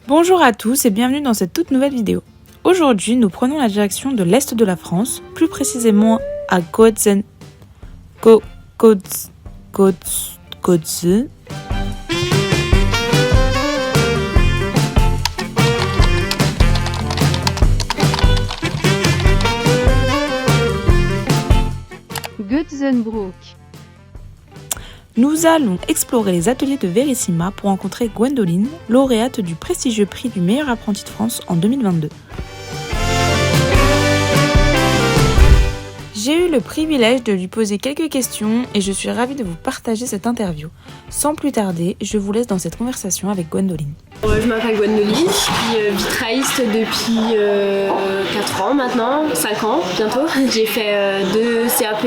Bonjour à tous et bienvenue dans cette toute nouvelle vidéo. Aujourd'hui, nous prenons la direction de l'Est de la France, plus précisément à Godzen... Godze. Götzenbruck. Nous allons explorer les ateliers de Verissima pour rencontrer Gwendoline, lauréate du prestigieux prix du meilleur apprenti de France en 2022. J'ai eu le privilège de lui poser quelques questions et je suis ravie de vous partager cette interview. Sans plus tarder, je vous laisse dans cette conversation avec Gwendoline. Je m'appelle Gwendoline, je suis vitrailliste depuis 4 ans maintenant, 5 ans bientôt. J'ai fait 2 CAP,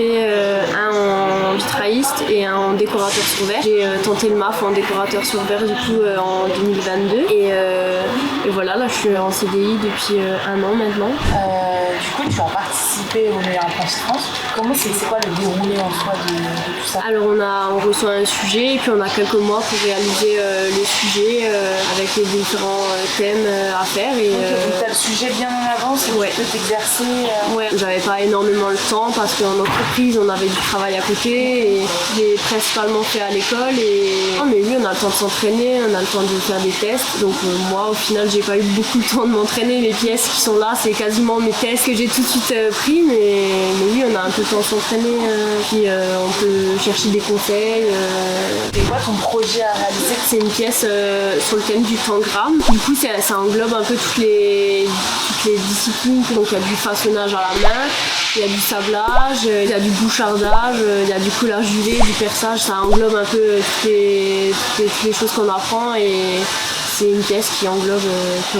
un en vitrailliste et un en décorateur sur verre. J'ai tenté le MAF en décorateur sur verre du coup en 2022 et voilà, là je suis en CDI depuis 1 an maintenant. Du coup, tu as participé au meilleur apprenti de France. C'est quoi le déroulé en soi de tout ça? Alors on reçoit un sujet et puis on a quelques mois pour réaliser le sujet avec les différents thèmes à faire. Et donc tu as le sujet bien en avance et ouais. Tu peux t'exercer Ouais, j'avais pas énormément le temps parce qu'en entreprise on avait du travail à côté et j'ai principalement fait à l'école mais oui, on a le temps de s'entraîner, on a le temps de faire des tests. Donc moi au final j'ai pas eu beaucoup de temps de m'entraîner. Les pièces qui sont là c'est quasiment mes tests que j'ai tout de suite pris, mais oui, on a un peu de temps de s'entraîner, puis on peut chercher des conseils. C'est quoi ton projet à réaliser? C'est une pièce sur le thème du tangram. Du coup, ça englobe un peu toutes les disciplines. Donc, il y a du façonnage à la main, il y a du sablage, il y a du bouchardage, il y a du coulage du lait, du perçage. Ça englobe un peu toutes les choses qu'on apprend et c'est une pièce qui englobe tout.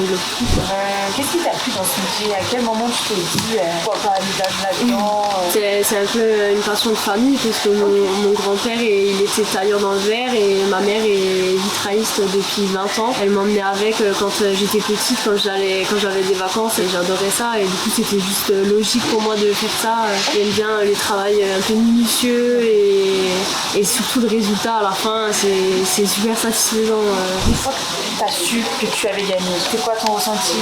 Qu'est-ce qui t'a plu dans ce métier? À quel moment tu t'es dit pourquoi pas l'usage là-dedans? C'est un peu une passion de famille parce que mon grand-père il était tailleur dans le verre et ma mère est vitrailliste depuis 20 ans. Elle m'emmenait avec quand j'étais petite, quand j'avais des vacances et j'adorais ça et du coup c'était juste logique pour moi de faire ça. J'aime bien les travails un peu minutieux et surtout le résultat à la fin c'est super satisfaisant. Une fois que t'as su que tu avais gagné, c'est quoi ton ressenti?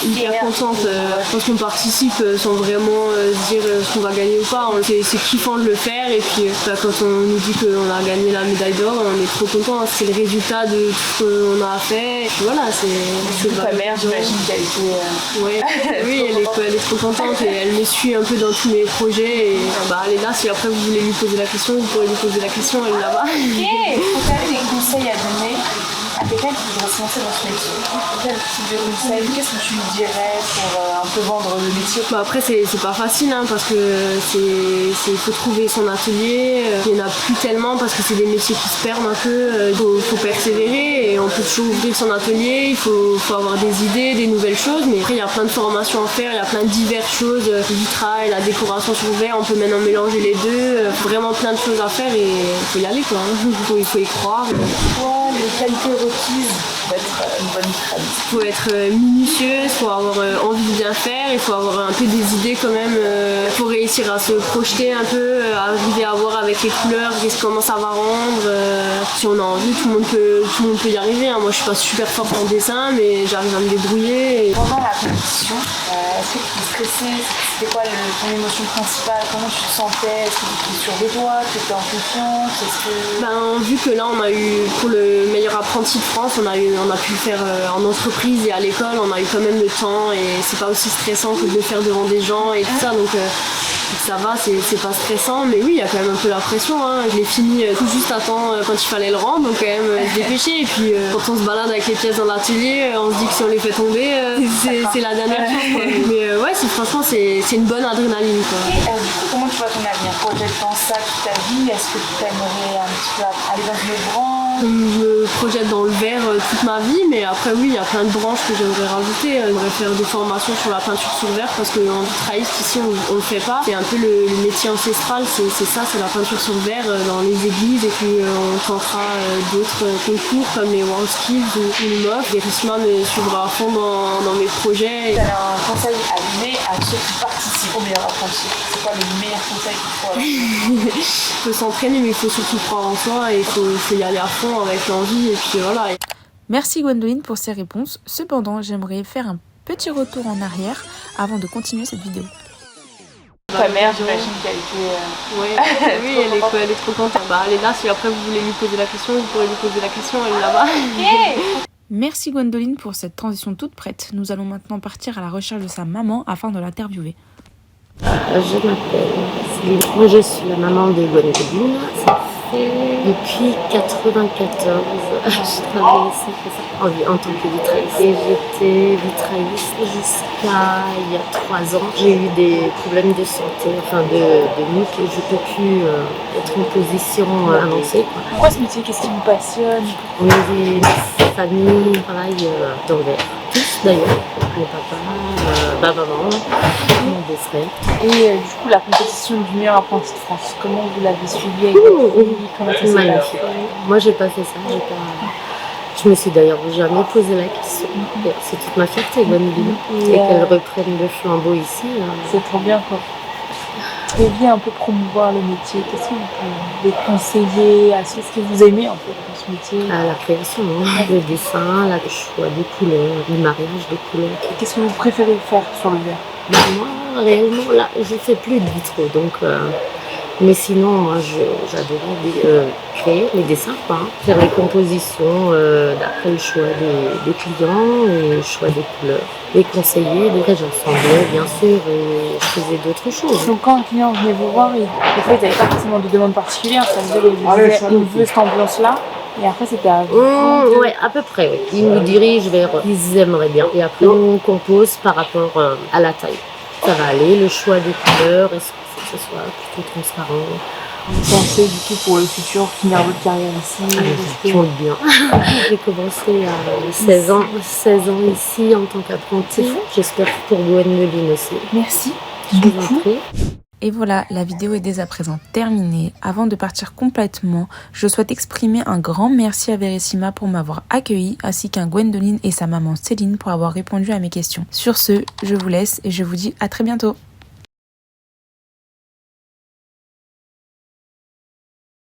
Hyper contente, je pense qu'on participe sans vraiment se dire ce qu'on va gagner ou pas. C'est kiffant de le faire et puis quand on nous dit qu'on a gagné la médaille d'or, on est trop content. C'est le résultat de tout ce qu'on a fait. Et puis voilà, c'est ta mère, j'imagine qu'elle était. Ouais. Oui, elle est trop contente et elle me suit un peu dans tous mes projets. Et elle est là. Si après vous voulez lui poser la question, vous pourrez lui poser la question. Elle est là-bas. Ok. Tu as des conseils à donner à quelqu'un qui voudrait se lancer dans ce métier? Quel type de conseils? Qu'est-ce que tu lui dirais pour un peu vendre le métier? Après c'est pas facile parce que il faut trouver son atelier. Il n'y en a plus tellement parce que c'est des métiers qui se perdent un peu. Il faut persévérer et on peut toujours ouvrir son atelier. Il faut avoir des idées, des nouvelles choses. Mais après il y a plein de formations à faire, il y a plein de diverses choses. Le vitrail, la décoration sur verre, on peut maintenant mélanger les deux. Vraiment plein de choses à faire et il faut y aller quoi. Il faut y croire. Les qualités requises pour être une bonne vitrailliste? Il faut être minutieux, il faut avoir envie de bien faire, il faut avoir un peu des idées quand même. Il faut réussir à se projeter un peu, arriver à voir avec les couleurs comment ça va rendre. Si on a envie, tout le monde peut y arriver. Moi je suis pas super forte en dessin, mais j'arrive à me débrouiller. Pendant la compétition, est-ce que tu étais stressée? C'était quoi ton émotion principale? Comment tu te sentais? Est-ce que tu étais sur les doigts? Tu étais en confiance? Vu que là on a eu pour le meilleur apprenti de France, on a pu le faire en entreprise et à l'école, on a eu quand même le temps et c'est pas aussi stressant que de le faire devant des gens et tout ça, donc ça va, c'est pas stressant, mais oui, il y a quand même un peu la pression. Je l'ai fini tout juste à temps quand il fallait le rendre, donc quand même se dépêcher. Et puis quand on se balade avec les pièces dans l'atelier, on se dit que si on les fait tomber, c'est la dernière chose, quoi. Mais ouais, franchement, c'est une bonne adrénaline, quoi. Et du coup, comment tu vois ton avenir? Projette dans ça toute ta vie? Est-ce que tu aimerais un petit peu aller dans une autre branche? Je me projette dans le verre toute ma vie, mais après oui, il y a plein de branches que j'aimerais rajouter. J'aimerais faire des formations sur la peinture sur verre parce qu'en vitrailliste ici on le fait pas. C'est un peu le métier ancestral, c'est ça, c'est la peinture sur verre dans les églises et puis on tentera d'autres concours comme les World Skills ou le MOF. Verissima me suivra à fond dans mes projets. Tu as un conseil à donner à ceux qui participent au meilleur apprenti? C'est quoi le meilleur conseil qu'il faut avoir? Il faut s'entraîner mais il faut surtout croire en soi et il faut y aller à fond avec l'envie et puis voilà. Merci Gwendoline pour ces réponses. Cependant, j'aimerais faire un petit retour en arrière avant de continuer cette vidéo. Ta mère, j'imagine qu'elle était... Oui, elle est trop contente. Elle est là, si après vous voulez lui poser la question, vous pourrez lui poser la question, elle est là-bas. Merci Gwendoline pour cette transition toute prête. Nous allons maintenant partir à la recherche de sa maman afin de l'interviewer. Je m'appelle Céline. Moi, je suis la maman de Gwendoline. Ça fait depuis 94. Je travaille ici en tant que vitrailliste. Et j'étais vitrailliste jusqu'à il y a 3 ans. J'ai eu des problèmes de santé, de nuque, et je ne peux plus être en position avancée. Pourquoi ce métier? Qu'est-ce qui vous passionne? On est une famille, on travaille dans le verre. Tous d'ailleurs, mon papa, ma maman, mon beau-frère. Et du coup, la compétition du meilleur apprenti de France, comment vous l'avez suivi avec votre famille? Comment ça s'est magnifique. passé? Moi, j'ai pas fait ça. Je me suis d'ailleurs jamais posé la question. C'est toute ma fierté, Gwendoline. Et qu'elle reprenne le flambeau ici. C'est trop bien, quoi. Vous deviez un peu promouvoir le métier. Qu'est-ce que vous pouvez conseiller à ceux que vous aimez en fait dans ce métier? La création, le dessin, le choix des couleurs, le mariage des couleurs. Qu'est-ce que vous préférez faire sur le verre? Moi, réellement, là, je fais plus de vitraux, donc. Mais sinon, moi, j'adorais créer les dessins, faire les compositions d'après le choix des clients et le choix des couleurs. Les conseiller, après j'assemblais bien sûr et je faisais d'autres choses. Donc quand un client venait vous voir, des fois ils n'avaient pas forcément de demande particulière, ça veut dire qu'ils disaient on veut cette ambiance-là, et après c'était à vous. Ouais, à peu près, oui. Ils nous dirigent vers ils aimeraient bien. Et après on compose par rapport à la taille. Ça va aller, le choix des couleurs, est-ce que ce soit plutôt transparent. Vous pensez du coup pour le futur finir votre carrière ici? Je compte bien. J'ai commencé à 16 ans ici en tant qu'apprenti. J'espère pour Gwendoline aussi. Merci. Je vous en prie. Et voilà, la vidéo est dès à présent terminée. Avant de partir complètement, je souhaite exprimer un grand merci à Verissima pour m'avoir accueilli, ainsi qu'à Gwendoline et sa maman Céline pour avoir répondu à mes questions. Sur ce, je vous laisse et je vous dis à très bientôt.